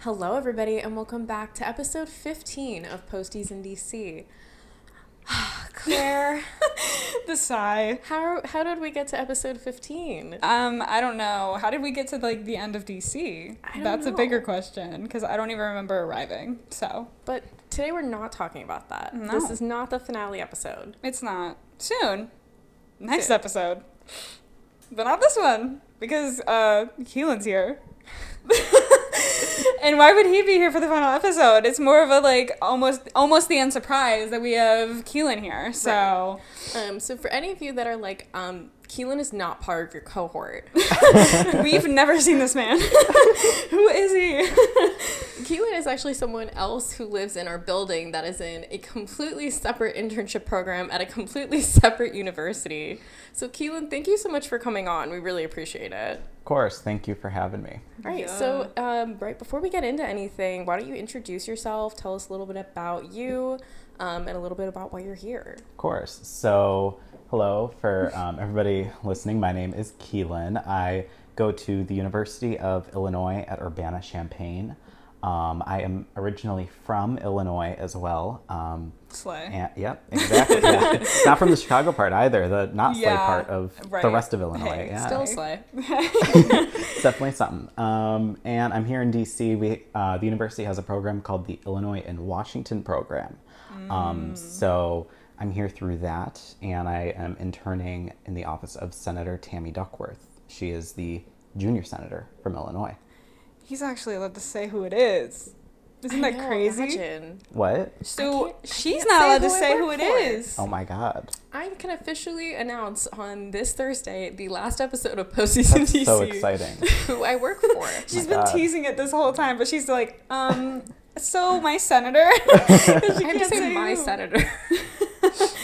Hello, everybody, and welcome back to episode 15 of Posties in DC. Claire, the sigh. how did we get to episode 15? I don't know. How did we get to the end of DC? That's a bigger question because I don't even remember arriving. So, but today we're not talking about that. No. This is not the finale episode. It's not. Soon. Next episode. But not this one because Keelan's here. And why would he be here for the final episode? It's more of a almost the end surprise that we have Keelan here. So, right. So for any of you that are like, Keelan is not part of your cohort. We've never seen this man. Who is he? Keelan is actually someone else who lives in our building that is in a completely separate internship program at a completely separate university. So Keelan, thank you so much for coming on. We really appreciate it. Of course. Thank you for having me. All right. Yeah. So right before we get into anything, why don't you introduce yourself? Tell us a little bit about you and a little bit about why you're here. Of course. So hello for everybody listening. My name is Keelan. I go to the University of Illinois at Urbana-Champaign. I am originally from Illinois as well. Slay. Yep, exactly. Yeah. Not from the Chicago part either, the not slay part of the rest of Illinois. Hey, yeah. Still slay. It's definitely something. And I'm here in DC. The university has a program called the Illinois and Washington program. So I'm here through that, and I am interning in the office of Senator Tammy Duckworth. She is the junior senator from Illinois. He's actually allowed to say who it is. Isn't that crazy? Imagine. What? So she's not allowed to say who it is. Oh my God. I can officially announce on this Thursday the last episode of Posties in DC. So exciting. Who I work for. She's been teasing it this whole time, but she's like, so my senator. I have to say my senator.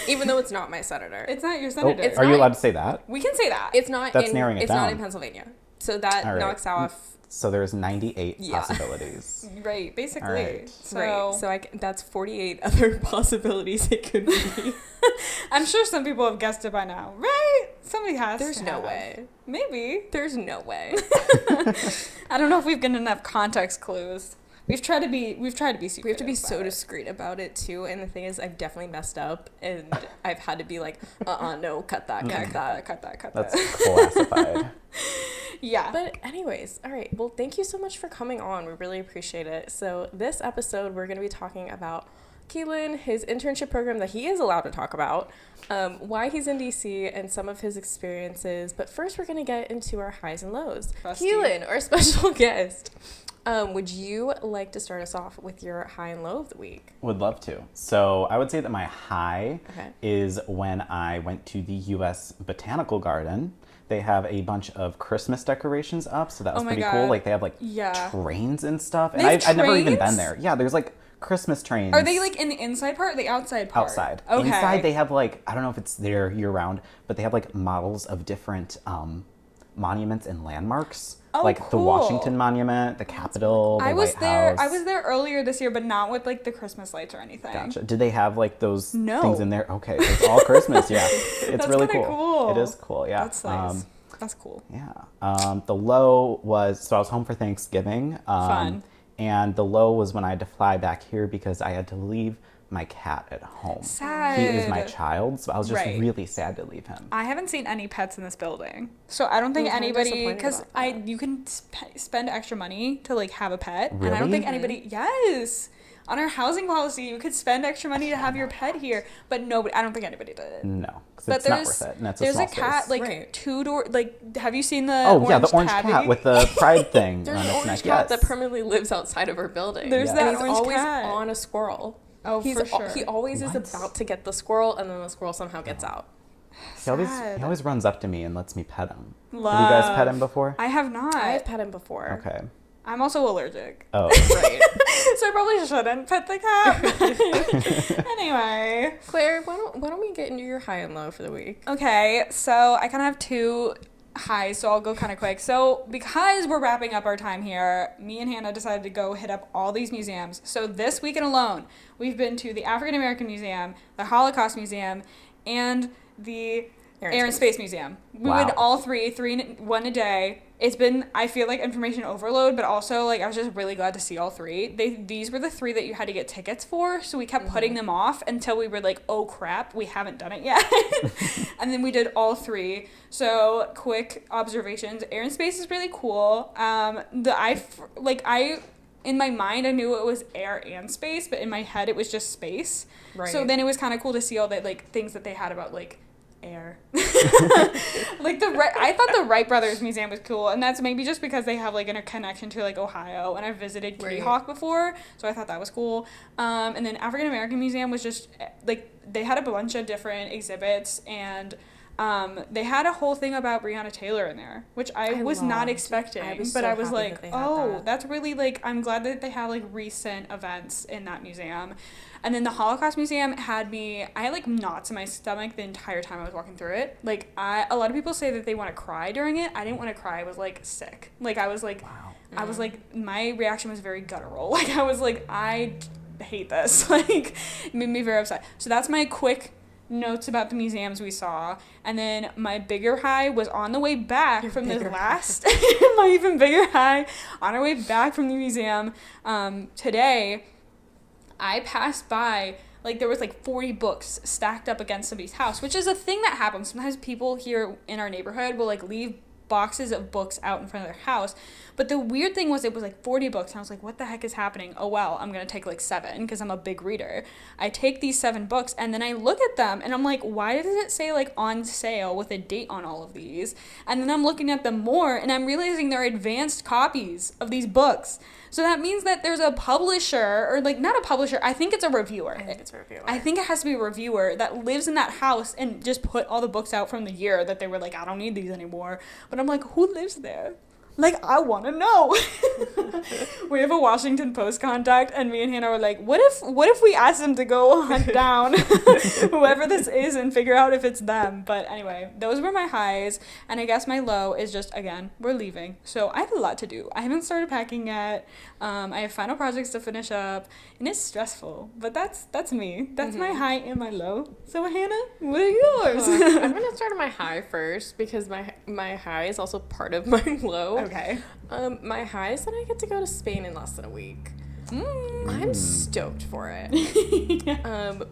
Even though it's not my senator. It's not your senator. Are you allowed to say that? We can say that. It's not. That's narrowing it down. It's not in Pennsylvania, so that knocks off. So there's 98 possibilities. Right, basically. Right. So that's 48 other possibilities it could be. I'm sure some people have guessed it by now, right? Somebody has. There's no way. Maybe. There's no way. I don't know if we've given enough context clues. We've tried to be secretive. We have to be so discreet about it too. And the thing is, I've definitely messed up, and I've had to be like, no, cut that. That's classified. Yeah. But anyways, all right. Well, thank you so much for coming on. We really appreciate it. So this episode, we're going to be talking about Keelan, his internship program that he is allowed to talk about, why he's in DC, and some of his experiences. But first, we're going to get into our highs and lows. Keelan, our special guest. Would you like to start us off with your high and low of the week? Would love to. So I would say that my high is when I went to the U.S. Botanical Garden. They have a bunch of Christmas decorations up, so that was pretty cool. Like they have trains and stuff. And I've never even been there. Yeah, there's Christmas trains. Are they in the inside part or the outside part? Outside. Okay. Inside they have I don't know if it's there year round, but they have models of different monuments and landmarks. Oh, the cool. Washington Monument, the Capitol, the White House. I was there earlier this year, but not with the Christmas lights or anything. Gotcha. Did they have those things in there? Okay, so it's all Christmas. Yeah, it's really cool. It is cool. Yeah, that's nice. That's cool. Yeah. The low was I was home for Thanksgiving. Fun. And the low was when I had to fly back here because I had to leave my cat at home. Sad. He is my child, so I was just really sad to leave him. I haven't seen any pets in this building, so I don't think anybody, because you can spend extra money to have a pet, really? And I don't think anybody. Yes, on our housing policy, you could spend extra money to have your pet here, but nobody. I don't think anybody did. No, because it's not worth it. And there's a cat two-door. Have you seen the? The orange cat with the pride thing. There's an orange cat that permanently lives outside of our building. There's that orange always cat on a squirrel. Oh, for sure. He always is about to get the squirrel, and then the squirrel somehow gets out. He always runs up to me and lets me pet him. Love. Have you guys pet him before? I have not. I have pet him before. Okay. I'm also allergic. Oh. Right. So I probably shouldn't pet the cat. Anyway. Claire, why don't we get into your high and low for the week? Okay, so I kind of have two highs, so I'll go kind of quick. So because we're wrapping up our time here, me and Hannah decided to go hit up all these museums. So this weekend alone, we've been to the African American Museum, the Holocaust Museum, and the Air and Space Museum. We Wow. would all one a day. It's been, I feel like, information overload, but also, like, I was just really glad to see all three. These were the three that you had to get tickets for, so we kept putting them off until we were like, oh crap, we haven't done it yet. And then we did all three. So, quick observations. Air and Space is really cool. In my mind, I knew it was air and space, but in my head, it was just space. Right. So then it was kind of cool to see all the, like, things that they had about, like, air. Like, I thought the Wright Brothers Museum was cool, and that's maybe just because they have, like, a connection to, like, Ohio, and I've visited Keehawk before, so I thought that was cool. And then African American Museum was just, like, they had a bunch of different exhibits, and they had a whole thing about Breonna Taylor in there, which I was not expecting, but I was like, oh, that's really, like, I'm glad that they have, like, recent events in that museum. And then the Holocaust Museum I had, like, knots in my stomach the entire time I was walking through it. Like, a lot of people say that they want to cry during it. I didn't want to cry. I was, like, sick. Like, I was, like, Wow. I was, like, my reaction was very guttural. Like, I was, like, I hate this. Like, it made me very upset. So that's my quick notes about the museums we saw. And then my bigger high was on the way back from the last my even bigger high on our way back from the museum today. I passed by, like, there was like 40 books stacked up against somebody's house, which is a thing that happens. Sometimes people here in our neighborhood will, like, leave boxes of books out in front of their house. But the weird thing was it was like 40 books, and I was like, what the heck is happening? Oh, well, I'm going to take like 7 because I'm a big reader. I take these 7 books, and then I look at them, and I'm like, why does it say like on sale with a date on all of these? And then I'm looking at them more, and I'm realizing they're advanced copies of these books. So that means that there's a publisher, or like not a publisher, I think it's a reviewer. I think it's a reviewer. I think it has to be a reviewer that lives in that house and just put all the books out from the year that they were like, I don't need these anymore. But I'm like, who lives there? Like, I want to know. We have a Washington Post contact, and me and Hannah were like, what if we ask them to go hunt down whoever this is and figure out if it's them? But anyway, those were my highs, and I guess my low is just, again, we're leaving. So I have a lot to do. I haven't started packing yet. I have final projects to finish up, and it's stressful. But that's me. That's my high and my low. So Hannah, what are yours? I'm going to start on my high first because my high is also part of my low. Okay. My high is that I get to go to Spain in less than a week. I'm stoked for it.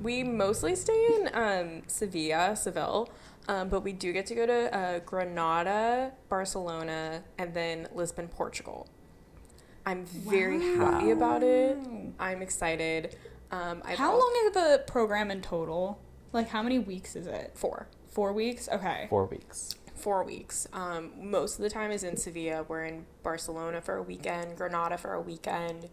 We mostly stay in Seville, but we do get to go to Granada, Barcelona, and then Lisbon, Portugal. I'm very happy about it. I'm excited. How long is the program in total? Like, how many weeks is it? 4. 4 weeks? Okay. 4 weeks. 4 weeks. Most of the time is in Sevilla. We're in Barcelona for a weekend, Granada for a weekend,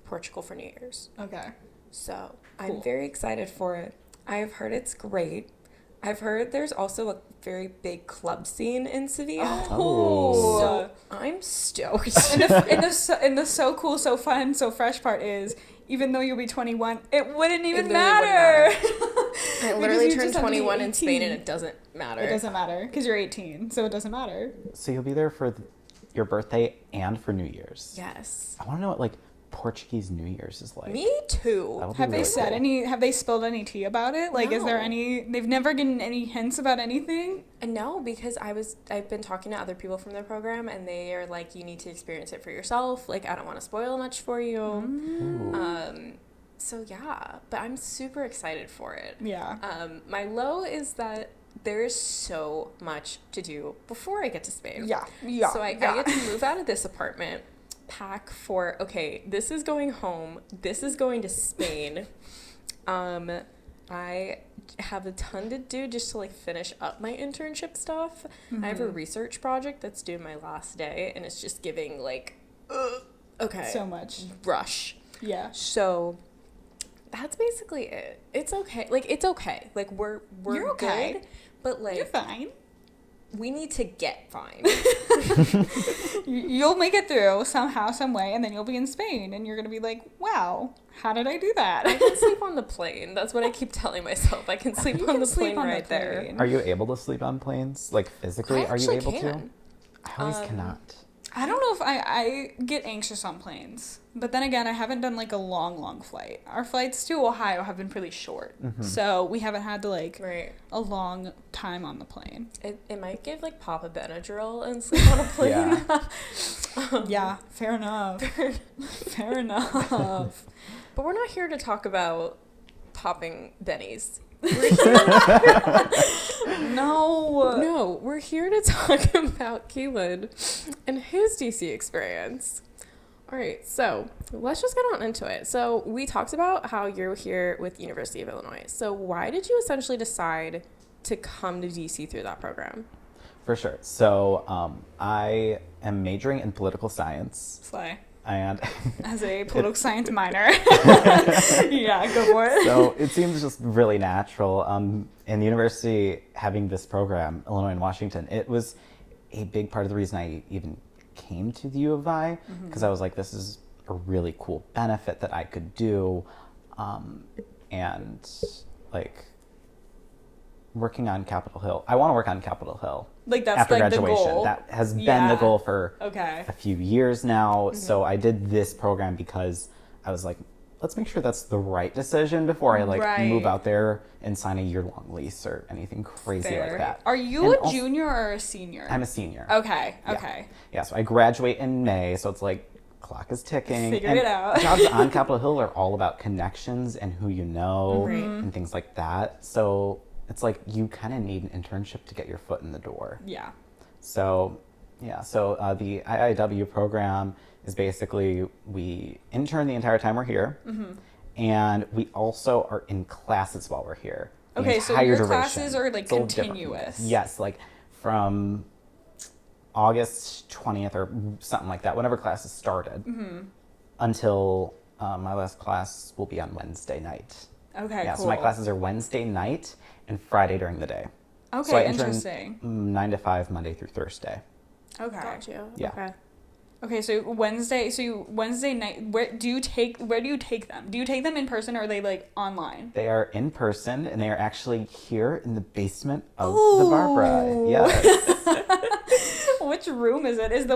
Portugal for New Year's. Okay. So Cool. I'm very excited for it. I've heard it's great. I've heard there's also a very big club scene in Sevilla. Oh. So I'm stoked. And the so cool, so fun, so fresh part is, even though you'll be 21, it wouldn't even matter. I literally turned 21 in Spain and it doesn't matter. It doesn't matter because you're 18, so it doesn't matter. So you'll be there for your birthday and for New Year's. Yes. I want to know what like Portuguese New Year's is like. Me too. That'll be Have they really said cool. any? Have they spilled any tea about it? Like, is there No. any? They've never given any hints about anything. And no, because I've been talking to other people from their program and they are like, you need to experience it for yourself. Like, I don't want to spoil much for you. Ooh. So yeah, but I'm super excited for it. Yeah. My low is that there is so much to do before I get to Spain. Yeah. So I get to move out of this apartment, pack for, okay, this is going home, this is going to Spain. I have a ton to do just to like finish up my internship stuff. I have a research project that's due my last day and it's just giving like, okay. So much. Rush. Yeah. So that's basically it. It's okay. Like, it's okay. Like, we're You're okay. good, but like, You're fine. we need to get fine. You'll make it through somehow, some way, and then you'll be in Spain, and you're gonna be like, "Wow, how did I do that?" I can sleep on the plane. That's what I keep telling myself. I can sleep on the plane right there. Are you able to sleep on planes? Like physically, I are you actually able can. to? I always cannot. I don't know if I get anxious on planes. But then again, I haven't done like a long flight. Our flights to Ohio have been pretty short. So we haven't had to like a long time on the plane. It might give like Papa Benadryl and sleep on a plane. Yeah, fair enough. Fair enough. But we're not here to talk about popping bennies. No, we're here to talk about Keelan and his DC experience. All right, so let's just get on into it. So we talked about how you're here with University of Illinois. So why did you essentially decide to come to DC through that program? For sure. So I am majoring in political science. Slay. And as a political science minor. Yeah, go for it. So it seems just really natural. In the university having this program, Illinois and Washington, it was a big part of the reason I even came to the U of I, because I was like, this is a really cool benefit that I could do. And like working on Capitol Hill. I want to work on Capitol Hill. Like that's after like graduation. the goal. That has been the goal for a few years now. So I did this program because I was like, let's make sure that's the right decision before I like move out there and sign a year-long lease or anything crazy like that. Are you a junior or a senior? I'm a senior. Okay. Yeah, so I graduate in May, so it's like clock is ticking. Figured it out. Jobs on Capitol Hill are all about connections and who you know and things like that. So it's like you kind of need an internship to get your foot in the door. Yeah. So, the IIW program is basically we intern the entire time we're here, and we also are in classes while we're here. Okay, so your classes are like continuous. Yes, like from August 20th or something like that, whenever classes started, until my last class will be on Wednesday night. Okay, yeah, cool. So my classes are Wednesday night and Friday during the day. Okay, so I interesting. 9 to 5, Monday through Thursday. Okay. Gotcha. Yeah. Okay, so Wednesday night, where do you take them? Do you take them in person or are they like online? They are in person and they are actually here in the basement of the Barbara. Yes. Which room is it? Is it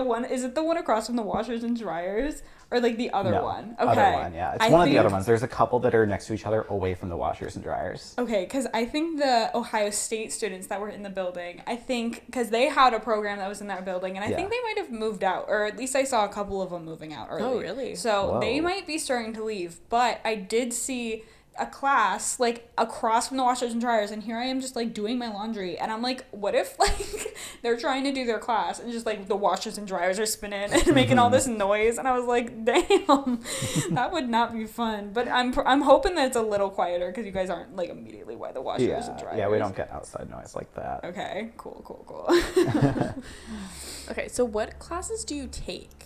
the one across from the washers and dryers? Or like the other one? Okay. Other one, yeah. It's one of the other ones. There's a couple that are next to each other away from the washers and dryers. Okay, because I think the Ohio State students that were in the building, because they had a program that was in that building, and I think they might have moved out, or at least I saw a couple of them moving out early. Oh, really? So they might be starting to leave, but I did see a class like across from the washers and dryers, and here I am just like doing my laundry, and I'm like, what if like they're trying to do their class and just like the washers and dryers are spinning and making all this noise, and I was like, damn, that would not be fun. But I'm hoping that it's a little quieter because you guys aren't like immediately by the washers and dryers. Yeah, we don't get outside noise like that. Okay, cool. Okay, so what classes do you take?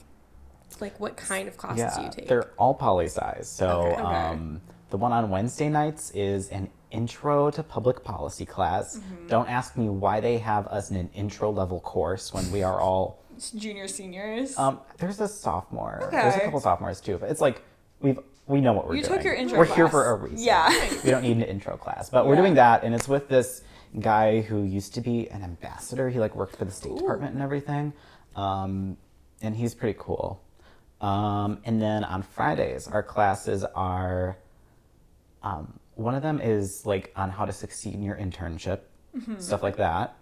Like what kind of classes do you take? They're all poli-sci. So Okay. The one on Wednesday nights is an intro to public policy class. Don't ask me why they have us in an intro level course when we are all junior seniors. There's a sophomore. Okay. There's a couple sophomores too, but it's like we know what we're doing. You took your intro We're class. here for a reason. Yeah. We don't need an intro class, but we're doing that, and it's with this guy who used to be an ambassador. He like worked for the State Department and everything, and he's pretty cool. And then on Fridays, our classes are. One of them is like on how to succeed in your internship, stuff like that.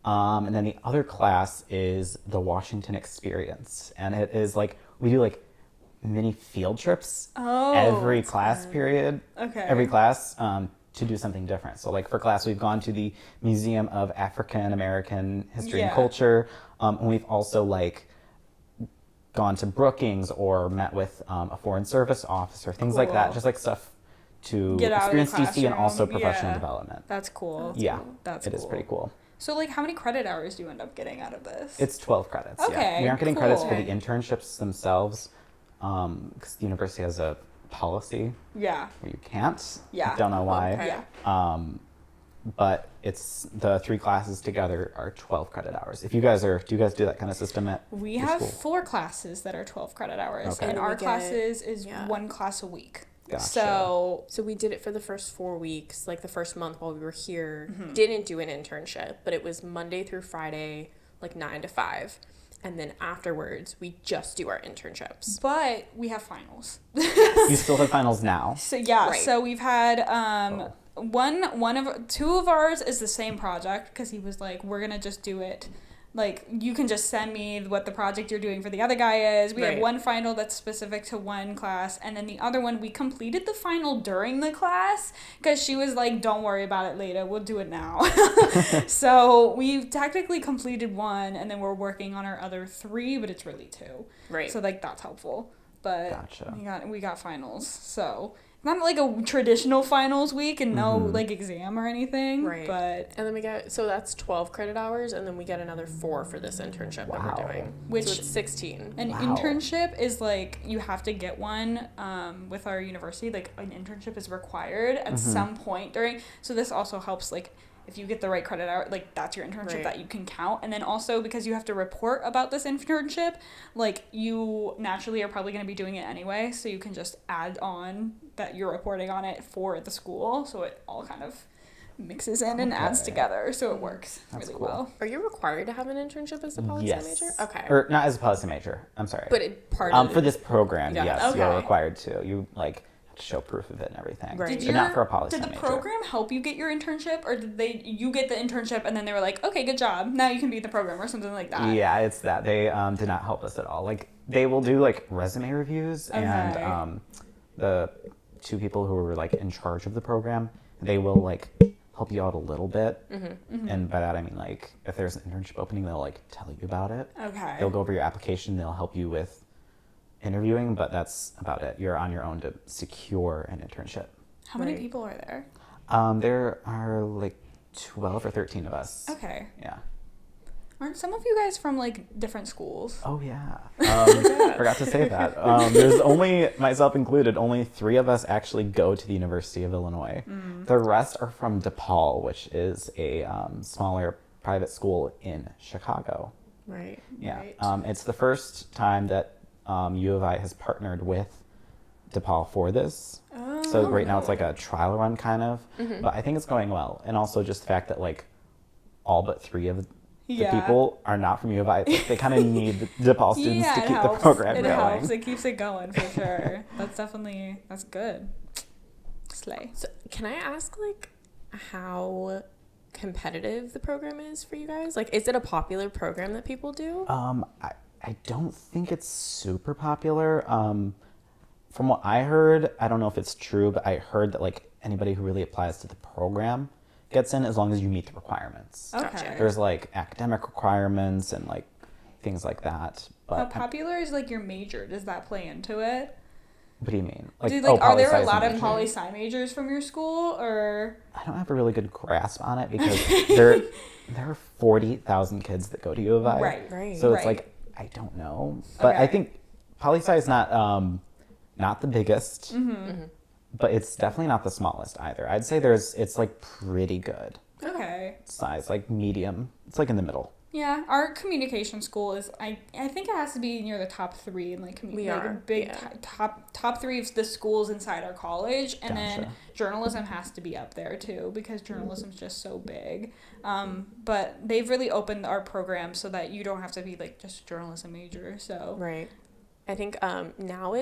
And then the other class is the Washington experience. And it is like, we do like mini field trips every class period. Okay. Every class to do something different. So like for class, we've gone to the Museum of African American History and Culture. And we've also like gone to Brookings or met with a Foreign Service officer, things like that. Just like stuff to get out experience of the DC and also classroom. professional development. That's cool. That's It cool. is pretty cool. So like how many credit hours do you end up getting out of this? It's 12 credits. Okay, We aren't getting credits for cool. the internships themselves because the university has a policy where you can't. Yeah. Don't know why. Yeah. But it's the 3 classes together are 12 credit hours. Do you guys do that kind of system at We your have school? 4 classes that are 12 credit hours, Okay. and And our we get- classes is 1 class a week. Gotcha. So we did it for the first 4 weeks, like the first month while we were here. Didn't do an internship, but it was Monday through Friday, like 9 to 5. and then afterwards we just do our internships. But we have finals. You still have finals now. So yeah, Right. so we've had two of ours is the same project because he was like, we're gonna just do it. Like, you can just send me what the project you're doing for the other guy is. We Right. have one final that's specific to one class, and then the other one, we completed the final during the class because she was like, don't worry about it later, we'll do it now. So we've technically completed one, and then we're working on our other 3, but it's really 2. Right. So, like, that's helpful. But Gotcha. we got finals, so not like a traditional finals week and no like exam or anything, Right. but And then we get, so that's 12 credit hours, and then we get another 4 for this internship that Wow. we're doing. Which- so it's 16. an Wow. internship is like you have to get one with our university. Like an internship is required at some point during. So this also helps like if you get the right credit hour, like that's your internship Right. that you can count. And then also because you have to report about this internship, like you naturally are probably going to be doing it anyway. So you can just add on that you're reporting on it for the school. So it all kind of mixes in and adds Okay. together. So it works That's really cool. well. Are you required to have an internship as a poli-sci Yes. major? Okay. Or not as a policy major. I'm sorry. But it part of for this program, Yeah. yes, you're Okay. required to. You like have to show proof of it and everything. Right. Did But not for a policy Did the major. program help you get your internship, or did you get the internship and then they were like, okay, good job, now you can be in the program or something like that? Yeah, it's that. They did not help us at all. Like, they will do, like, resume reviews, Okay. and the 2 people who were, like, in charge of the program, they will, like, help you out a little bit. And by that, I mean, like, if there's an internship opening, they'll, like, tell you about it. Okay. They'll go over your application. They'll help you with interviewing, but that's about it. You're on your own to secure an internship. How many Right. people are there? There are, like, 12 or 13 of us. Okay. Yeah. Aren't some of you guys from like different schools? Oh, yeah. Forgot to say that. There's only, myself included, only 3 of us actually go to the University of Illinois. The rest are from DePaul, which is a smaller private school in Chicago. Right. Yeah. Right. It's the first time that U of I has partnered with DePaul for this. So right now it's like a trial run kind of, but I think it's going well. And also just the fact that like all but 3 of the people are not from U of I. It's like they kind of need the DePaul students to it keep helps. the program It going. helps. It keeps it going for sure. That's good. Slay. So can I ask like how competitive the program is for you guys? Like, is it a popular program that people do? I don't think it's super popular. From what I heard, I don't know if it's true, but I heard that like anybody who really applies to the program gets in as long as you meet the requirements. Okay. There's like academic requirements and like things like that. But How popular is like your major? Does that play into it? what do you mean? Like, Are there a poli-sci lot of major? poli-sci majors from your school, or? I don't have a really good grasp on it because there are 40,000 kids that go to U of I. Right. So it's Right. like I don't know, but I Okay. think poli-sci is not the biggest, but it's definitely not the smallest either. I'd say it's like pretty good Okay. size, like medium. It's like in the middle. Yeah, our communication school is I think it has to be near the top 3 in like We like are, big yeah. top 3 of the schools inside our college, and then Gotcha. journalism has to be up there too because journalism's just so big. But they've really opened our program so that you don't have to be like just a journalism major. So Right. I think now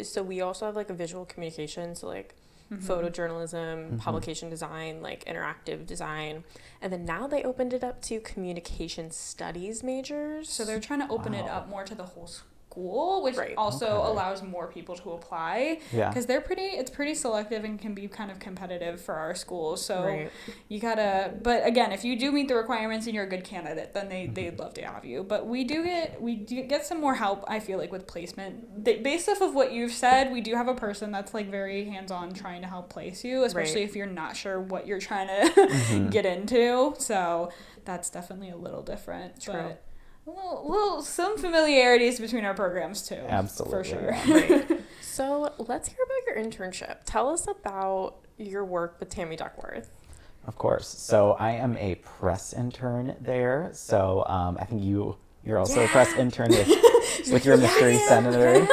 so we also have like a visual communication, so like photojournalism, publication design, like interactive design, and then now they opened it up to communication studies majors. So they're trying to open it Wow. up more to the whole school, which Right. also Okay. allows more people to apply. Yeah. Because it's pretty selective and can be kind of competitive for our schools. So Right. you gotta, but again, if you do meet the requirements and you're a good candidate, then they'd love to have you. But we do get some more help, I feel like, with placement. Based off of what you've said, we do have a person that's like very hands-on trying to help place you, especially Right. if you're not sure what you're trying to get into. So that's definitely a little different. True. But some familiarities between our programs too. Absolutely, For sure. yeah. Right. So let's hear about your internship. Tell us about your work with Tammy Duckworth. Of course. So I am a press intern there. So I think you're also a press intern with your mystery senator.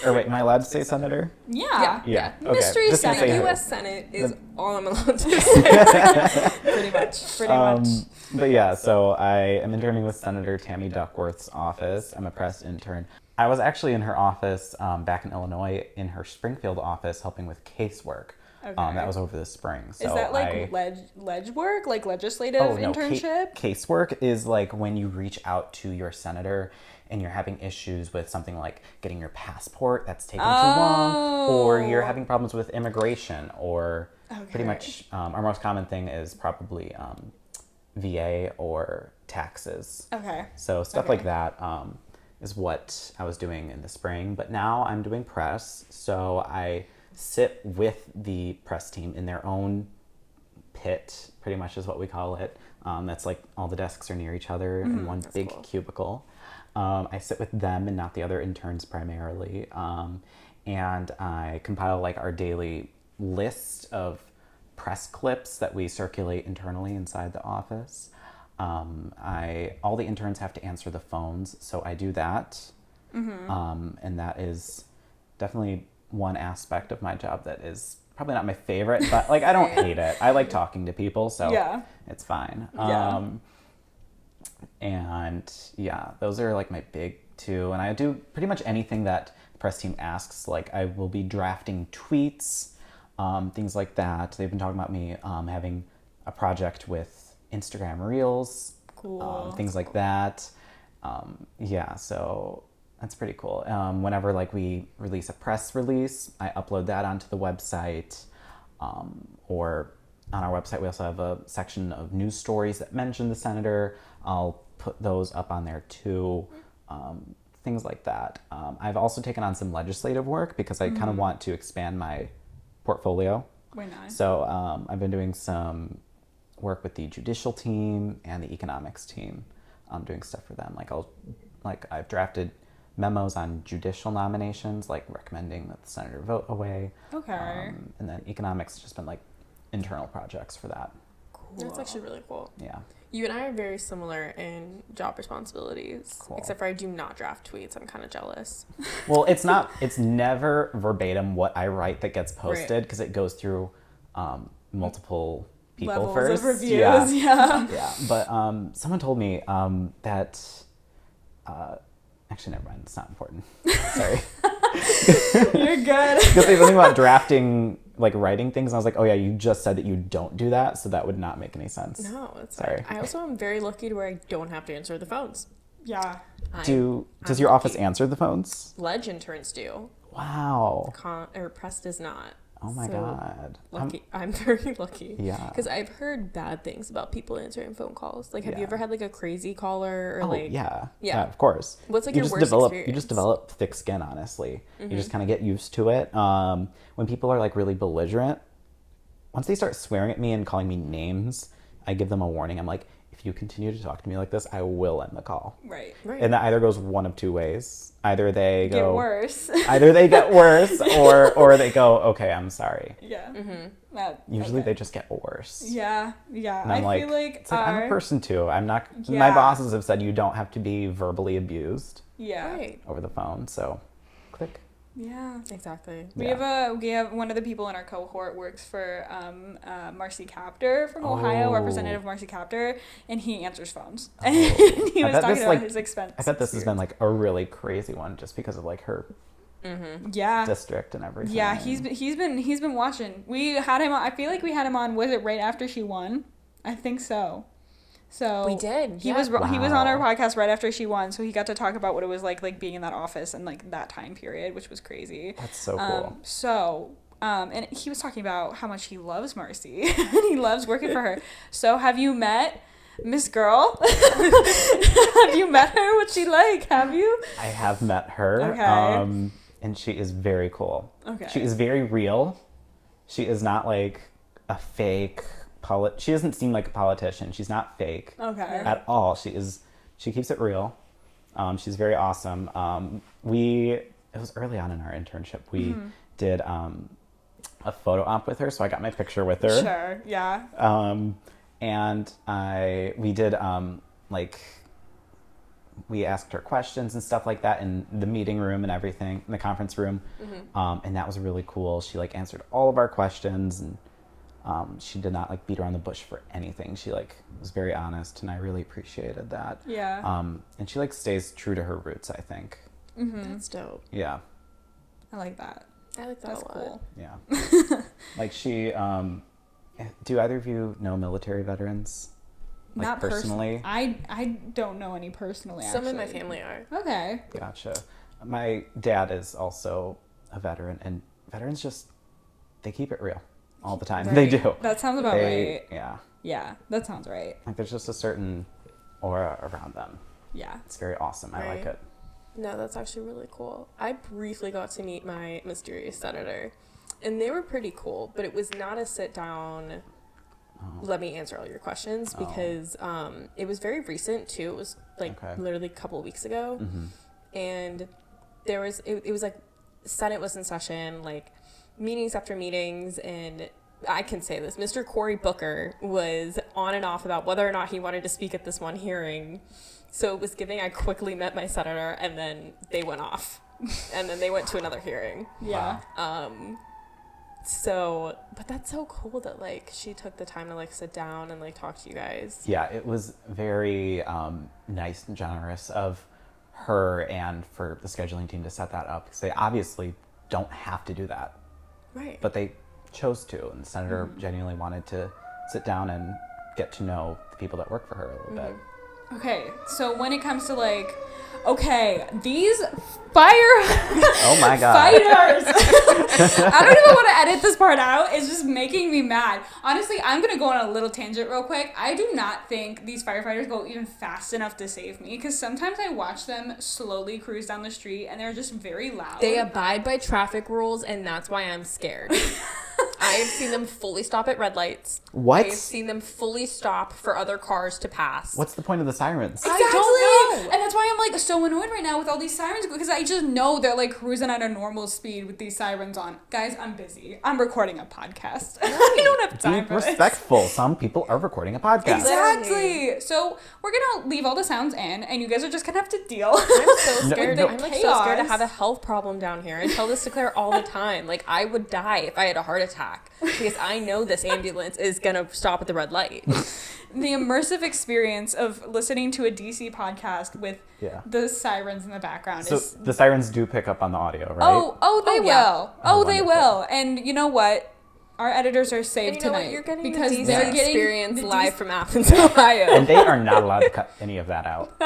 Or wait, am I allowed to say senator? Yeah. Yeah. Okay. Mystery Just gonna Senate. say The who. U.S. Senate is all I'm allowed to say. Pretty much. But yeah, so I am interning with Senator Tammy Duckworth's office. I'm a press intern. I was actually in her office back in Illinois, in her Springfield office, helping with casework. Okay. That was over the spring. So Is that like ledge work, like legislative internship? Casework is like when you reach out to your senator and you're having issues with something like getting your passport that's taking too long, or you're having problems with immigration, or pretty much our most common thing is probably VA or taxes. Okay. So stuff like that is what I was doing in the spring. But now I'm doing press, so I sit with the press team in their own pit, pretty much is what we call it. That's like all the desks are near each other in one big cubicle. I sit with them and not the other interns primarily. And I compile like our daily list of press clips that we circulate internally inside the office. All the interns have to answer the phones, so I do that. And that is definitely one aspect of my job that is probably not my favorite, but like I don't hate it. I like talking to people, so it's fine. And yeah, those are like my big two. And I do pretty much anything that the press team asks. Like I will be drafting tweets, things like that. They've been talking about me having a project with Instagram Reels, things like that. So that's pretty cool. Whenever like we release a press release, I upload that onto the website, or on our website we also have a section of news stories that mention the senator. I'll put those up on there too, things like that. I've also taken on some legislative work because I kind of want to expand my portfolio. Very nice. So I've been doing some work with the judicial team and the economics team, doing stuff for them. I've drafted memos on judicial nominations, like recommending that the senator vote away. Okay. And then economics has just been like internal projects for that. Cool. That's actually really cool. Yeah. You and I are very similar in job responsibilities, Cool. except for I do not draft tweets. I'm kind of jealous. Well, it's never verbatim what I write that gets posted because it goes through multiple people Levels first. of reviews, Yeah. But someone told me that actually never mind, it's not important. Sorry. You're good. Because they were thinking about drafting, like writing things, and I was like, oh yeah, you just said that you don't do that, so that would not make any sense. No, it's sorry. I also am very lucky to where I don't have to answer the phones. Yeah. Does I'm your office lucky. answer the phones? Ledge interns do. Wow. Or press does not. Oh my So, god. Lucky. I'm very lucky. Yeah. Because I've heard bad things about people answering phone calls. Like, have you Yeah. ever had like a crazy caller or like? Yeah, of course. What's like you your just worst develop experience? You just develop thick skin, honestly. You just kind of get used to it. When people are like really belligerent, once they start swearing at me and calling me names, I give them a warning. I'm like, if you continue to talk to me like this, I will end the call. Right. And that either goes one of two ways. Either they Get go worse. either they get worse, or they go, okay, I'm sorry. Yeah. Usually they just get worse. Yeah. And I'm feel like it's like I'm a person too. I'm not. My Yeah. bosses have said you don't have to be verbally abused Yeah. Right. over the phone. So, click. Yeah. Exactly. We have one of the people in our cohort works for Marcy Captor from Ohio, Oh. Representative Marcy Captor, and he answers phones. Oh. And he I was bet talking this, about like- his expense. I bet this has been like a really crazy one just because of like her Yeah. district and everything. Yeah, he's been watching. We had him on, I feel like we had him on, was it right after she won? I think so. So We did, He yeah. was he was on our Wow. podcast right after she won, so he got to talk about what it was like being in that office and like that time period, which was crazy. That's so cool. And he was talking about how much he loves Marcy and he loves working for her. So have you met Miss Girl? Have you met her? What's she like? Have you? I have met her. Okay. And she is very cool. Okay. She is very real. She is not like a fake she doesn't seem like a politician. She's not fake Okay. at all. She keeps it real. She's very awesome. It was early on in our internship. We did a photo op with her, so I got my picture with her. Sure. Yeah. And we did we asked her questions and stuff like that in the meeting room and everything, in the conference room. And that was really cool. She like answered all of our questions, and she did not like beat around the bush for anything. She like was very honest, and I really appreciated that. Yeah. And she like stays true to her roots, I think. That's dope. Yeah. I like that. I like that That's a lot. cool. Yeah. Like she, do either of you know military veterans? Like Not personally? I don't know any personally, Some in my actually. family are. Okay. Gotcha. My dad is also a veteran, and veterans just, they keep it real all the time. Right. They do. That sounds about right. Yeah. Yeah, that sounds right. Like there's just a certain aura around them. Yeah. It's very awesome. I like Right. it. No, that's actually really cool. I briefly got to meet my mysterious senator, and they were pretty cool, but it was not a sit down, let me answer all your questions, because it was very recent too. It was like literally a couple of weeks ago. And there was, it was like Senate was in session, like meetings after meetings, and I can say this, Mr. Cory Booker was on and off about whether or not he wanted to speak at this one hearing. So it was giving, I quickly met my senator, and then they went off. And then they went to another hearing. Yeah. So, but that's so cool that like she took the time to like sit down and like talk to you guys. Yeah, it was very nice and generous of her and for the scheduling team to set that up, because they obviously don't have to do that. Right. But they chose to, and the senator genuinely wanted to sit down and get to know the people that work for her a little bit. Okay, so when it comes to like, okay, these fire Oh my god. fighters. I don't even want to edit this part out. It's just making me mad. Honestly, I'm going to go on a little tangent real quick. I do not think these firefighters go even fast enough to save me, because sometimes I watch them slowly cruise down the street and they're just very loud. They abide by traffic rules, and that's why I'm scared. I have seen them fully stop at red lights. What? I have seen them fully stop for other cars to pass. What's the point of the sirens? Exactly. I don't know. And that's why I'm like so annoyed right now with all these sirens, because I just know they're like cruising at a normal speed with these sirens on. Guys, I'm busy. I'm recording a podcast. I don't have time Be for this. respectful. Some people are recording a podcast. Exactly. So we're gonna leave all the sounds in, and you guys are just gonna have to deal. I'm so scared. no. I'm like so scared to Chaos. have a health problem down here. I tell this to Claire all the time. Like I would die if I had a heart attack, because I know this ambulance is gonna stop at the red light. The immersive experience of listening to a DC podcast with the sirens in the background So is. the sirens do pick up on the audio, right? They Oh, yeah. will. Oh, They wonderful. will. And you know what? Our editors are saved And you know tonight what? You're getting because the DC they're getting experience the live from Athens, Ohio. And they are not allowed to cut any of that out.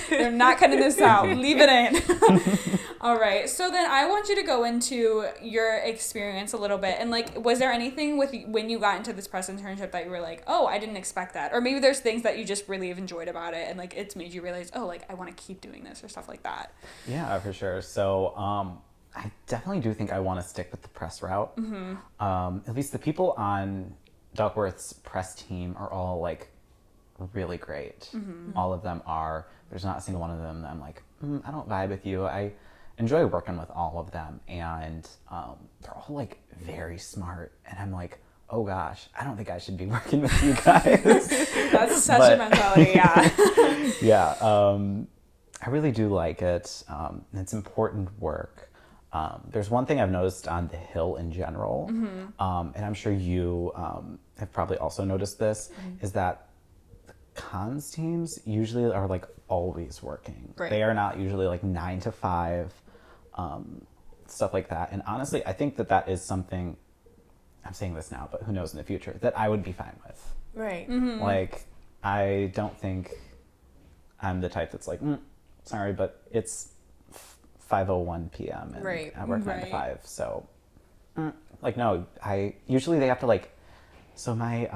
They're not cutting this out. Leave it in. All right. So then I want you to go into your experience a little bit. And like, was there anything with when you got into this press internship that you were like, oh, I didn't expect that? Or maybe there's things that you just really have enjoyed about it and like it's made you realize, oh, like I want to keep doing this or stuff like that. Yeah, for sure. So I definitely do think I want to stick with the press route. At least the people on Duckworth's press team are all like really great. All of them are. There's not a single one of them that I'm like, I don't vibe with you. I enjoy working with all of them, and they're all like very smart. And I'm like, oh gosh, I don't think I should be working with you guys. That's such a mentality, yeah. Yeah, I really do like it. It's important work. There's one thing I've noticed on the Hill in general, and I'm sure you have probably also noticed this, is that the comms teams usually are like always working. Right. They are not usually like 9 to 5, stuff like that. And honestly, I think that is something, I'm saying this now, but who knows in the future, that I would be fine with. Right. Like, I don't think I'm the type that's like, sorry, but it's 5:01 p.m. and Right. I work 9 to Right. 5. So, like, no, usually they have to like, so my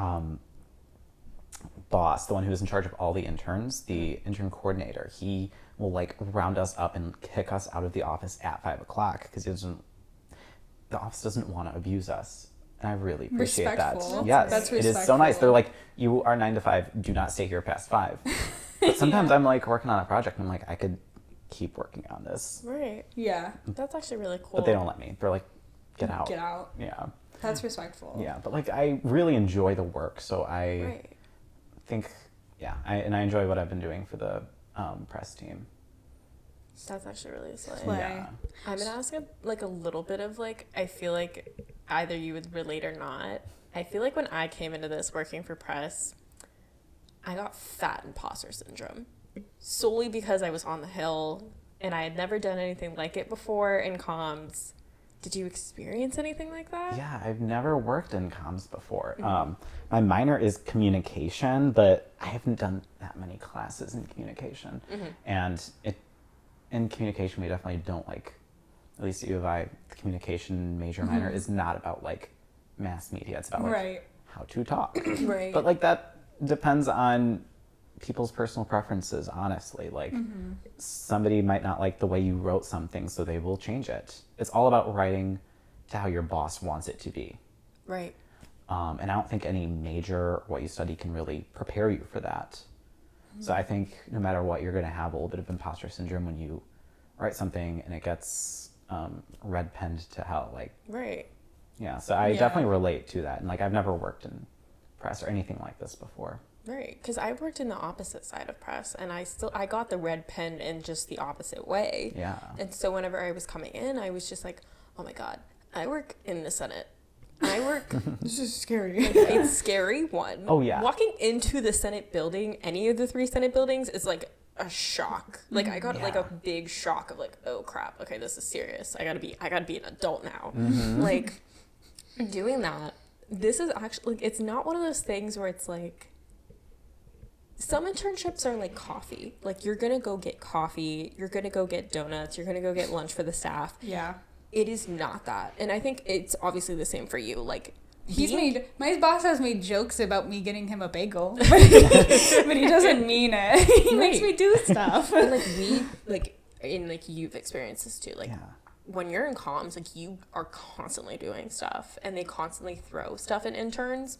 boss, the one who's in charge of all the interns, the intern coordinator, he will like round us up and kick us out of the office at 5 o'clock because the office doesn't want to abuse us. And I really appreciate that. Respectful. Yes, That's it is so nice. respectful. They're like, you are 9 to 5, do not stay here past 5. But sometimes I'm like working on a project and I'm like, I could keep working on this. Right. Yeah. That's actually really cool. But they don't let me. They're like, get out. Get out. Yeah. That's respectful. Yeah. But like, I really enjoy the work. So I Right. think, yeah, I enjoy what I've been doing for the press team. That's actually really slay. Yeah. I'm gonna ask a little bit of I feel like either you would relate or not. I feel like when I came into this working for press, I got fat imposter syndrome solely because I was on the Hill and I had never done anything like it before in comms. Did you experience anything like that? Yeah, I've never worked in comms before. My minor is communication, but I haven't done that many classes in communication. And in communication, we definitely don't at least at U of I, the communication major minor is not about mass media. It's about how to talk. Right. But that depends on people's personal preferences, honestly. Somebody might not like the way you wrote something, so they will change it. It's all about writing to how your boss wants it to be. Right. And I don't think any major or what you study can really prepare you for that. So I think no matter what, you're going to have a little bit of imposter syndrome when you write something and it gets red penned to hell. Right. Yeah, so I definitely relate to that. And I've never worked in press or anything like this before. Right, because I worked in the opposite side of press, and I got the red pen in just the opposite way. Yeah. And so whenever I was coming in, I was just like, oh my God, I work in the Senate. I work. This is scary. It's scary, one. Oh, yeah. Walking into the Senate building, any of the 3 Senate buildings, is a shock. I got a big shock of oh crap, okay, this is serious. I gotta be an adult now. Doing that, this is actually, it's not one of those things where it's some internships are like coffee. You're gonna go get coffee, you're gonna go get donuts, you're gonna go get lunch for the staff. Yeah. It is not that. And I think it's obviously the same for you. My boss has made jokes about me getting him a bagel, but he doesn't mean it. He makes me do stuff. And you've experienced this too. When you're in comms, you are constantly doing stuff, and they constantly throw stuff at interns,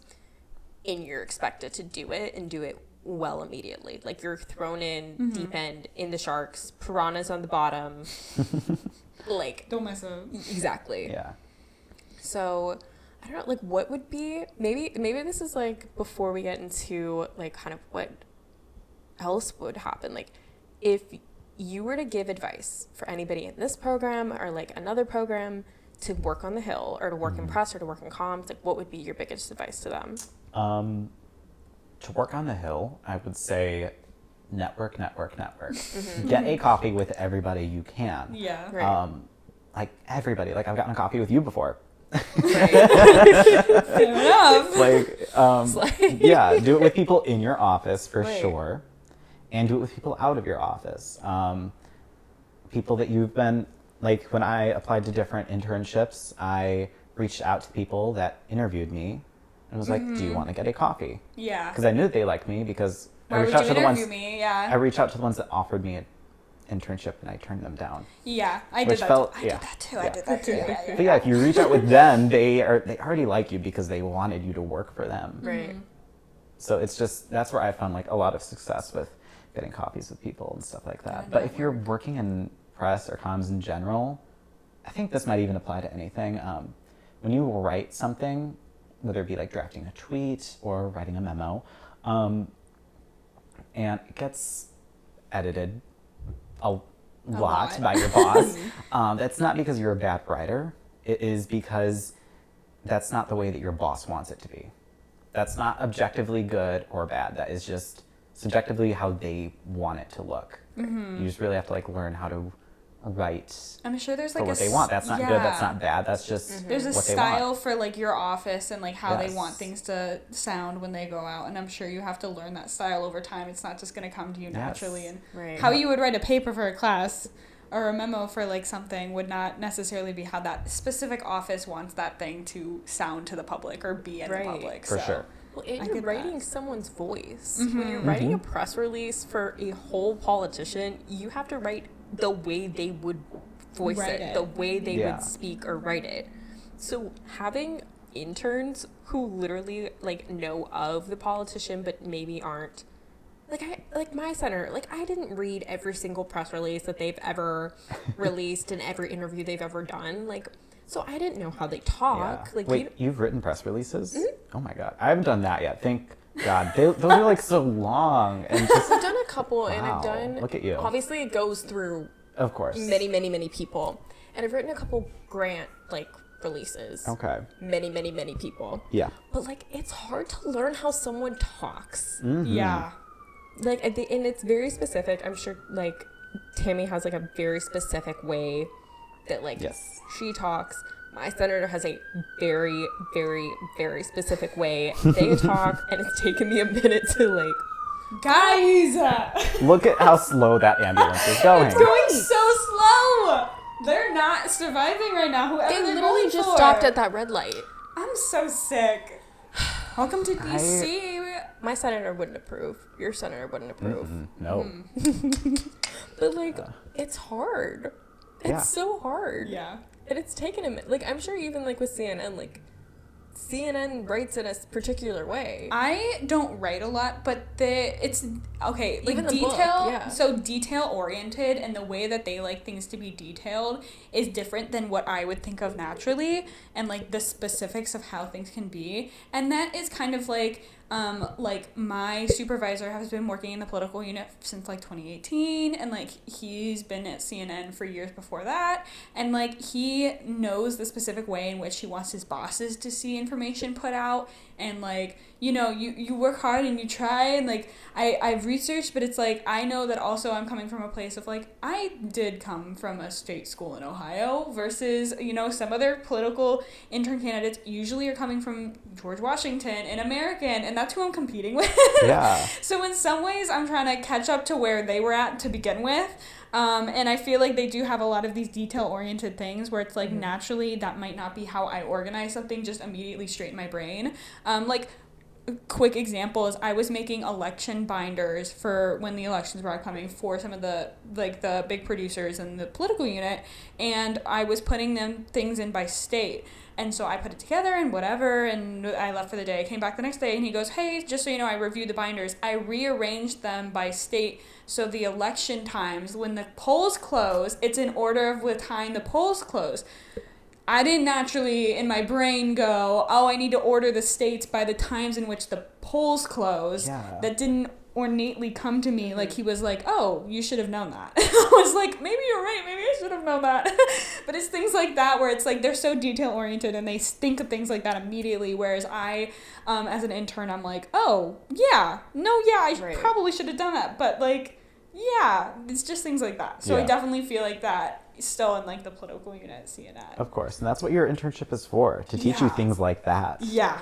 and you're expected to do it and do it well immediately. You're thrown in deep end in the sharks, piranhas on the bottom. Don't mess up. Exactly. Yeah. So I don't know, what would be, maybe this is before we get into kind of what else would happen. If you were to give advice for anybody in this program or another program to work on the Hill or to work in press or to work in comms, what would be your biggest advice to them? To work on the Hill, I would say network. Get a coffee with everybody you can. Yeah. Right. Everybody. I've gotten a coffee with you before. Fair enough. Yeah, do it with people in your office for Right. sure, and do it with people out of your office. People that you've been when I applied to different internships, I reached out to people that interviewed me and was do you want to get a coffee? Yeah. Because I knew they liked me because Why would you interview me? Yeah. I reached out to the ones that offered me an internship and I turned them down. Yeah, I Which did that. felt- I yeah. did that too. Yeah. I did that too. Yeah. But yeah, if you reach out with them, they already like you because they wanted you to work for them. Right. So it's just, that's where I found a lot of success with getting coffees with people and stuff like that. But if you're working in press or comms in general, I think this might even apply to anything. When you write something, whether it be drafting a tweet or writing a memo, and it gets edited a lot by your boss, that's not because you're a bad writer. It is because that's not the way that your boss wants it to be. That's not objectively good or bad. That is just subjectively how they want it to look. You just really have to learn how to write I'm sure there's for what they want. That's not good. That's not bad. That's just There's a what they style want. for your office and how they Yes. want things to sound when they go out, and I'm sure you have to learn that style over time. It's not just going to come to you naturally. And Right. how you would write a paper for a class or a memo for something would not necessarily be how that specific office wants that thing to sound to the public or be in Right. the public. For so. sure. Well, and I you're get writing that. someone's voice. When you're writing a press release for a whole politician, you have to write the way they would voice Write it, it. the way they Yeah. would speak or write it. So having interns who literally know of the politician but maybe aren't my senator, I didn't read every single press release that they've ever released and every interview they've ever done. So I didn't know how they talk. Yeah. Wait, you've written press releases? Oh my God. I haven't done that yet. God, those are like so long and just. I've done a couple, and Wow, I've done. look at you. Obviously, it goes through Of course. many, many, many people, and I've written a couple grant releases. Okay. Many, many, many people. Yeah. But it's hard to learn how someone talks. Mm-hmm. Yeah. And it's very specific. I'm sure Tammy has a very specific way that Yes. she talks. My senator has a very, very, very specific way they talk, and it's taken me a minute to Guys! Look at how slow that ambulance is going. It's going so slow! They're not surviving right now. Whoever They they're literally going just for. stopped at that red light. I'm so sick. Welcome to DC. My senator wouldn't approve. Your senator wouldn't approve. No. But it's hard. Yeah. It's so hard. Yeah. And it's taken a minute. I'm sure even with CNN, CNN writes in a particular way. I don't write a lot, but it's okay. Even the detail, book, yeah. So detail oriented, and the way that they like things to be detailed is different than what I would think of naturally, and the specifics of how things can be, and that is kind of my supervisor has been working in the political unit since 2018, and he's been at CNN for years before that, and he knows the specific way in which he wants his bosses to see information put out, and you work hard and you try, and I've researched, but it's I know that also I'm coming from a place of I did come from a state school in Ohio versus some other political intern candidates usually are coming from George Washington and American, and that's who I'm competing with. Yeah. So in some ways I'm trying to catch up to where they were at to begin with. And I feel they do have a lot of these detail-oriented things where it's naturally that might not be how I organize something just immediately straight in my brain. Quick example is I was making election binders for when the elections were upcoming for some of the the big producers in the political unit, and I was putting things in by state. And so I put it together and whatever, and I left for the day. I came back the next day, and he goes, hey, just so you know, I reviewed the binders. I rearranged them by state, so the election times, when the polls close, it's in order of the time the polls close. I didn't naturally, in my brain, go, oh, I need to order the states by the times in which the polls close. Yeah. That didn't ornately come to me. He was oh, you should have known that. I was maybe you're right, maybe I should have known that. But it's things like that where it's they're so detail oriented and they think of things like that immediately, whereas I as an intern I'm oh yeah, no, yeah, I Right. probably should have done that, but yeah, it's just things like that. So I Yeah. definitely feel that still in the political unit at CNN. Of course. And that's what your internship is for, to teach you Yeah. things like that. Yeah.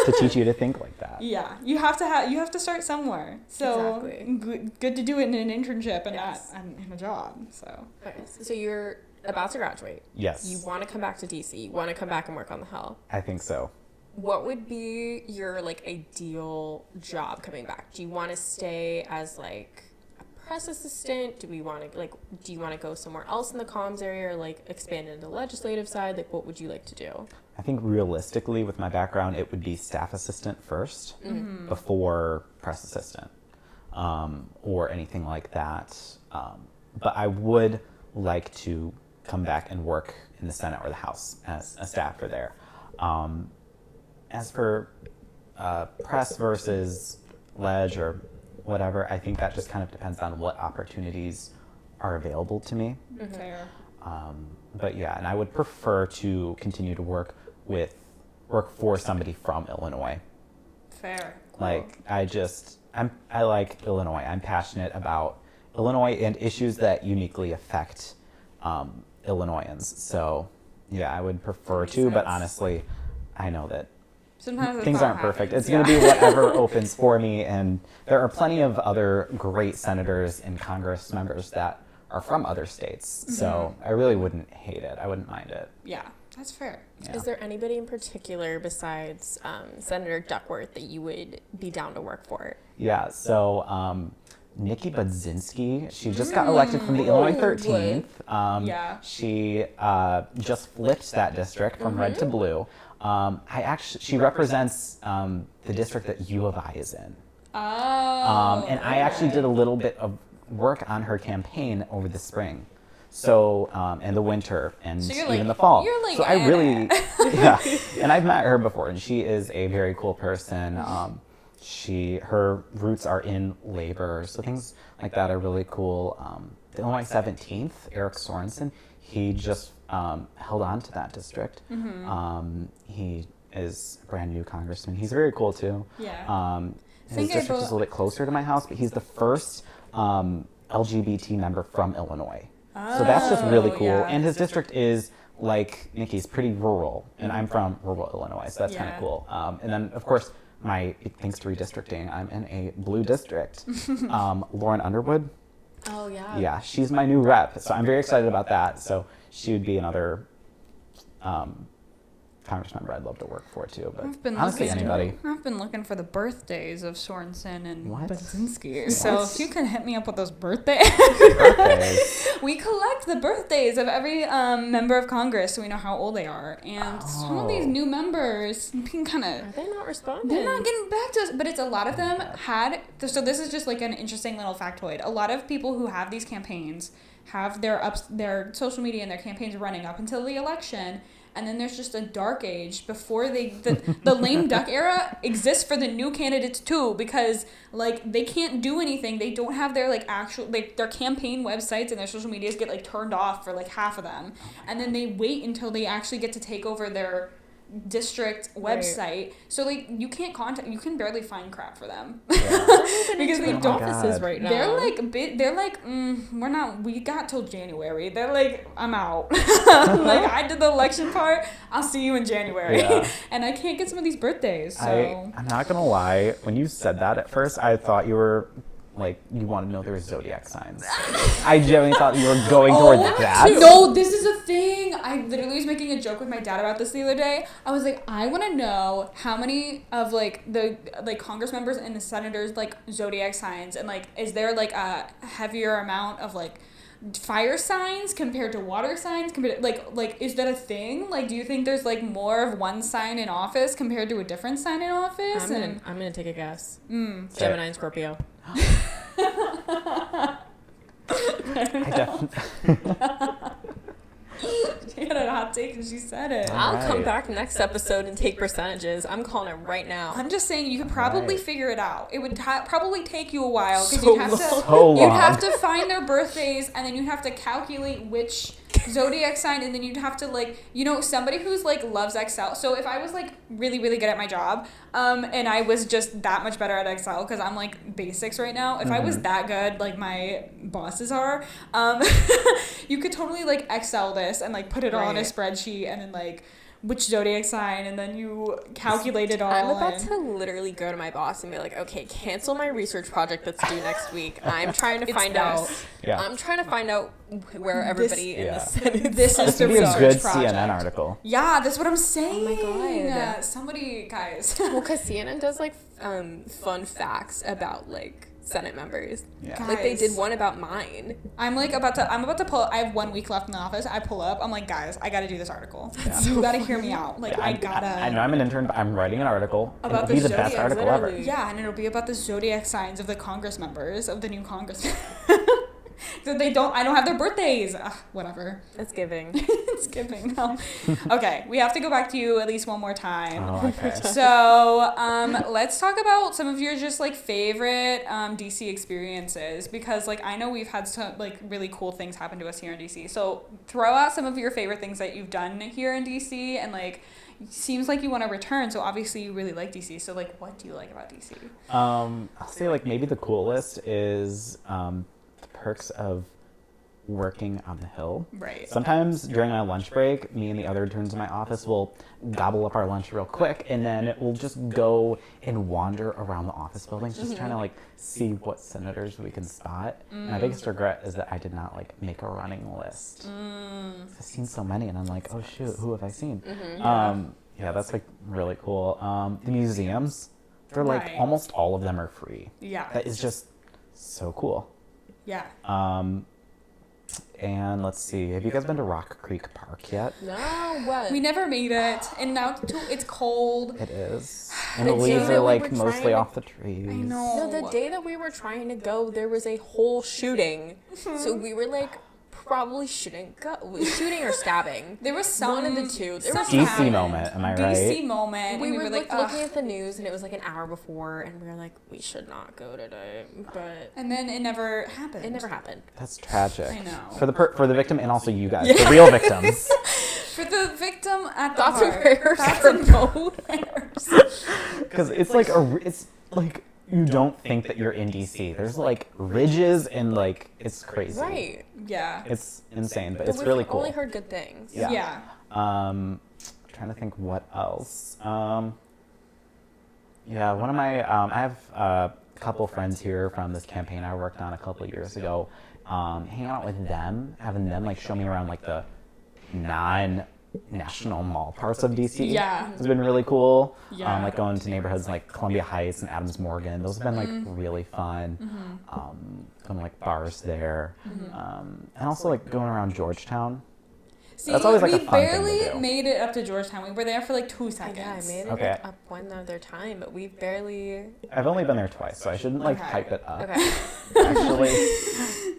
To teach you to think like that. Yeah, you have to start somewhere. So Exactly. good to do it in an internship and Yes. not in a job. So Okay, so you're about to graduate. Yes. You want to come back to DC. You want to come back and work on the Hill. I think so. What would be your ideal job coming back? Do you want to stay as a press assistant? Do you want to go somewhere else in the comms area, or expand into the legislative side? What would you like to do? I think realistically, with my background, it would be staff assistant first before press assistant or anything like that. But I would like to come back and work in the Senate or the House as a staffer there. As for press versus ledge or whatever, I think that just kind of depends on what opportunities are available to me. fair. But yeah, and I would prefer to continue to work for somebody from Illinois. Fair. I like Illinois. I'm passionate about Illinois and issues that uniquely affect Illinoisans. So yeah, I would prefer to, but honestly, I know that Sometimes that's things not aren't perfect. happens, It's going to be whatever opens for me, and there are plenty of other great senators and Congress members that are from other states. So I really wouldn't hate it. I wouldn't mind it. Yeah, that's fair. Yeah. Is there anybody in particular besides Senator Duckworth that you would be down to work for? Yeah, so Nikki Budzinski, she just got elected from the Illinois 13th. Yeah. She just flipped that district from red to blue. She represents the district that U of I is in. Oh. And I actually did a little bit of work on her campaign over the spring. So, and the winter and So even the fall. you're So I really, yeah. And I've met her before, and she is a very cool person. her roots are in labor, so things like that are really cool. The Illinois 17th, Eric Sorensen, he just held on to that district. He is a brand new congressman. He's very cool too. Yeah. His district is a little bit closer to my house, but he's the first LGBT member from Illinois. So that's just really cool. Yeah. And his district is, like Nikki's, pretty rural, and I'm from rural Illinois, so that's kind of cool. And then, of course, thanks to redistricting, I'm in a blue district. Lauren Underwood. Oh, yeah. Yeah, she's my new rep, so I'm very excited about that. So she would be another Congress member I'd love to work for too, but honestly, anybody. I've been looking for the birthdays of Sorensen and Budzinski. What? So if you can hit me up with those birthdays. We collect the birthdays of every member of Congress so we know how old they are. And some of these new members, you can kind of... Are they not responding? They're not getting back to us. But it's a lot of them had... So this is just like an interesting little factoid. A lot of people who have these campaigns have their social media and their campaigns running up until the election. And then there's just a dark age before the lame duck era exists for the new candidates too, because like they can't do anything. They don't have their like actual their campaign websites and their social medias get like turned off for like half of them, and then they wait until they actually get to take over their district website. Right. So like you can barely find crap for them because they don't offices right now. They're like we got till January. They're like, I'm out. Like I did the election part, I'll see you in January. And I can't get some of these birthdays, so I'm not gonna lie, when you said that at first I thought you were like, you want to know their zodiac signs. I genuinely thought you were going towards that. No, this is a thing. I literally was making a joke with my dad about this the other day. I was like, I want to know how many of like the Congress members and the senators like zodiac signs, and like is there like a heavier amount of like fire signs compared to water signs compared to, like is that a thing? Like, do you think there's like more of one sign in office compared to a different sign in office? I'm gonna take a guess. Gemini and Scorpio. I definitely. She had a hot take and she said it. I'll come back next episode and take percentages. I'm calling it right now. I'm just saying you could probably figure it out. It would probably take you a while because you'd have to find their birthdays, and then you'd have to calculate which zodiac sign, and then you'd have to like, somebody who's like loves Excel. So if I was like really really good at my job, and I was just that much better at Excel because I'm like basics right now. If I was that good like my bosses are, you could totally like Excel this and like put it all in a spreadsheet, and then like which zodiac sign, and then you calculate it all. I'm about to literally go to my boss and be like, okay, cancel my research project that's due next week. I'm trying to find out. I'm trying to find out where everybody in the Senate. This is the research research project. project. CNN article. Yeah, that's what I'm saying. Oh my god. Somebody, guys. Well, because CNN does like fun facts about like Senate members. Yeah. Like they did one about mine. I'm about to pull. I have 1 week left in the office. I pull up. I'm like, guys, I got to do this article. You got to hear me out. Like I gotta. I know I'm an intern, but I'm writing an article. About it'll be the best article ever. Yeah, and it'll be about the zodiac signs of the Congress members of the new Congress. So I don't have their birthdays. Ugh, whatever. It's giving. It's giving. No. Okay, we have to go back to you at least one more time. Oh, okay. So, let's talk about some of your just like favorite DC experiences, because like I know we've had some like really cool things happen to us here in DC. So throw out some of your favorite things that you've done here in DC, and like seems like you want to return. So obviously you really like DC. So like, what do you like about DC? I'll say like maybe the coolest is perks of working on the Hill. Right. Sometimes during my lunch break, me and the other interns in my office will gobble up our lunch real quick, and then we'll just go and wander around the office buildings, just trying to like see what senators we can spot. My biggest regret is that I did not like make a running list. I've seen so many, and I'm like, oh shoot, who have I seen? Yeah, that's like really cool. The museums, they're like almost all of them are free. Yeah. That is just so cool. Yeah. And let's see, have you guys been to Rock Creek Park yet? No, what? We never made it, and now it's cold. It is. And the leaves are like mostly off the trees. I know. No, the day that we were trying to go, there was a whole shooting. So we were like probably shouldn't go. Shooting or stabbing. There was some one of the two. There was something DC happened. moment, am I right? DC moment. we and were like, looking at the news, and it was like an hour before, and we were like, we should not go today. But and then it never happened. it never happened. That's tragic. I know. For the victim and also you guys, the real victims. For the victim at the Thoughts and heart. prayers Thoughts for and both. Because it's like you don't think that you're in DC. There's like ridges and like it's crazy. Right. Yeah. It's insane, but But it's we've really cool. only heard good things. Yeah. Yeah. Trying to think what else. Yeah, one of my I have a couple friends here from this campaign I worked on a couple of years ago. Hanging out with them, having them like show me around like the non-national mall parts of DC. Yeah. It's been really cool. Yeah. Like going to neighborhoods like Columbia Heights and Adams Morgan. Those have been like really fun. Going to like bars there. And also like going around Georgetown. See, That's always like we a fun thing to barely do. made it up to Georgetown. We were there for like 2 Yeah, seconds. I made it Okay. like, up one other time, but we barely. I've only been there twice, so I shouldn't like Okay. hype it up. Okay. Actually,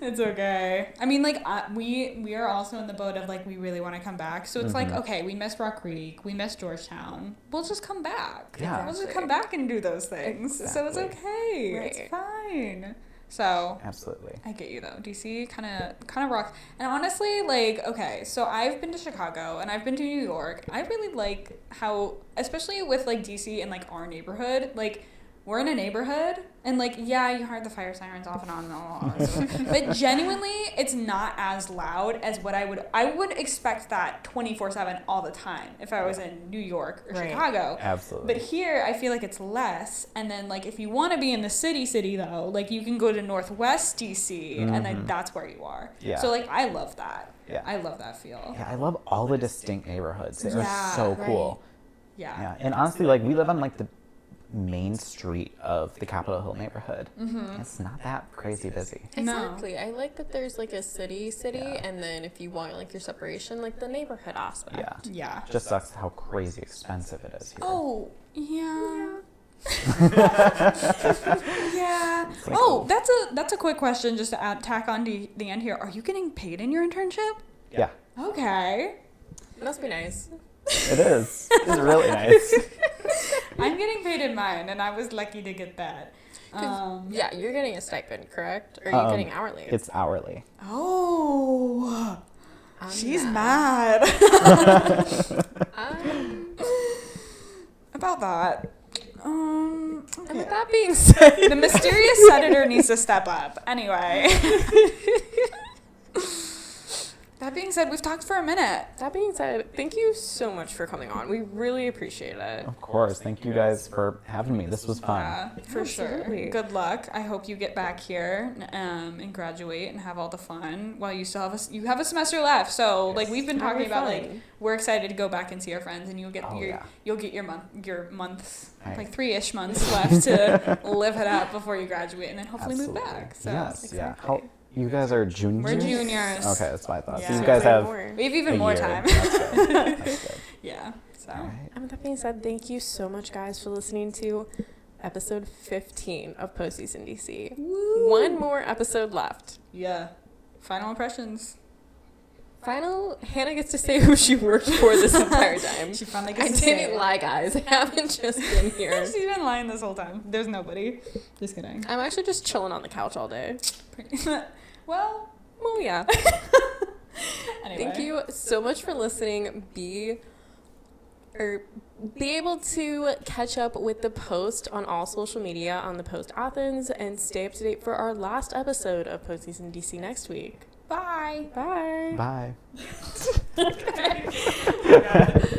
It's okay. I mean, like, we are also in the boat of, like, we really want to come back. So it's like, okay, we missed Rock Creek. We missed Georgetown. We'll just come back. Yeah. We'll just come back and do those things. So it's Exactly. okay. Right. It's fine. So absolutely. I get you though. DC kind of rocks. And honestly, like, okay, so I've been to Chicago and I've been to New York. I really like how, especially with like DC and like our neighborhood, like we're in a neighborhood and like, yeah, you heard the fire sirens off and on and all that stuff. But genuinely, it's not as loud as what I would expect that 24/7 all the time if I was in New York or Right. Chicago. Absolutely. But here, I feel like it's less. And then, like, if you want to be in the city though, like, you can go to Northwest DC, and then that's where you are. Yeah. So, like, I love that. Yeah. I love that feel. Yeah, I love all the distinct neighborhoods. They Yeah, are so right. cool. Yeah. Yeah, and honestly, like we live on like the main street of the Capitol Hill neighborhood. It's not that crazy busy. No. Exactly. I like that there's like a city, Yeah. and then if you want like your separation, like the neighborhood aspect. Yeah. Yeah. Just sucks how crazy expensive it is here. Oh, yeah. Yeah. like, Oh, that's a quick question just to tack on to the end here. Are you getting paid in your internship? Yeah, Okay. Must be nice. it is. It's really nice. I'm getting paid in mine, and I was lucky to get that. Yeah, you're getting a stipend, correct? Or are you getting hourly? It's hourly. Oh. I'm She's mad. mad. Um, About that. and Okay. with that being said, The mysterious senator needs to step up. Anyway. That being said, we've talked for a minute. that being said, thank you so much for coming on. We really appreciate it. Of course. Thank you guys for having me. This was fun. Yeah, for sure. Absolutely. Good luck. I hope you get back here and graduate and have all the fun while you still have a semester left. So like we've been Have talking fun. about, like we're excited to go back and see our friends, and you'll get Oh, yeah. you'll get your months, Right. like 3-ish months left to live it up before you graduate, and then hopefully Absolutely. move back. So yes. Yeah. Exactly. How, you guys are juniors? we're juniors. Okay, that's what I thought. Yeah. So you So guys it's like have more. We have even a more year. time. That's good. That's good. Yeah. So. All right. And with that being said, thank you so much, guys, for listening to episode 15 of Posties in DC. Woo. One more episode left. Yeah. Final impressions. Final, Hannah gets to say who she worked for this entire time. She finally I gets to say didn't it. lie, guys. I haven't just been here. She's been lying this whole time. There's nobody. Just kidding. I'm actually just chilling on the couch all day. Well, Yeah. anyway. Thank you so much for listening. Be able to catch up with the post on all social media on the Post Athens and stay up to date for our last episode of Posties in DC next week. Bye. Bye. Bye. Okay.